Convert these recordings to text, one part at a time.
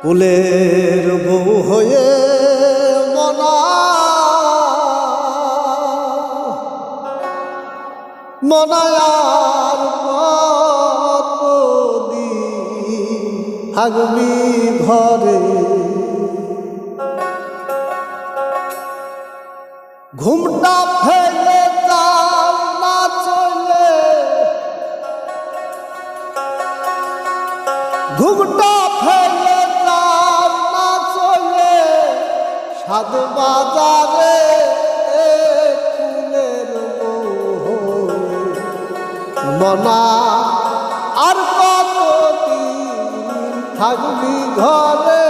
কুলের বউ হয়ে মনা মনায়ার কতদিন থাকবি ঘরে, ঘুমটা ফেলে যাও না চলে, ঘুমটা ফেলে যাও না চলে সাত বাজারে কুলের বউ মনা আর কতদিন থাকবি ঘরে,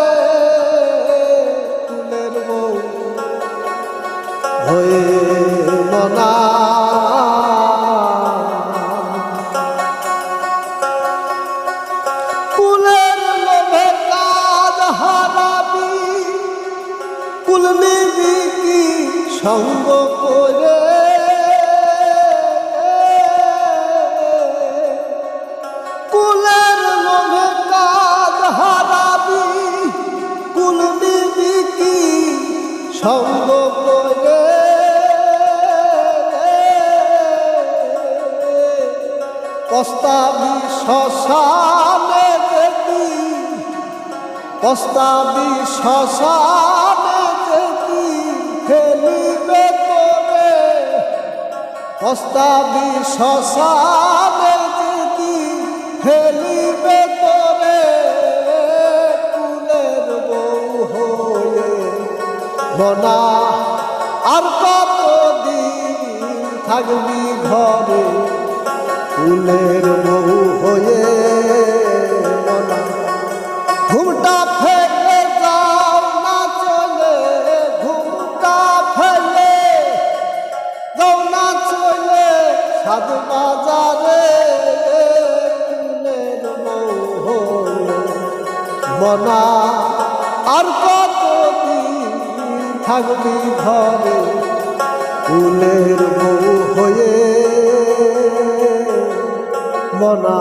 কুলের বউ হয়ে মনা। কুলের লোভে কাজ হারাবি, কুল নিবি কি সঙ্গ করে, কুলের লোভে কাজ হারাবি, কুল নিবি কি সঙ্গ করে, পস্তাবি শ্মশানে যেতি, পস্তাবি শ্মশানে যেতি ফেলিবে তোরে, পস্তাবি শ্মশানে যেতি ফেলিবে তোরে, কুলের বউ হয়ে মনা আর কতদিন থাকবি ঘরে, কুলের বউ হয়ে মনা। ঘুমটা ফেলে যাও না চলে, ঘুমটা ফেলে যাও না চলে সাত বাজারে, কুলের বউ হয়ে মনা আর কতদিন থাকবি ঘরে, কুলের বউ হয়ে মনা।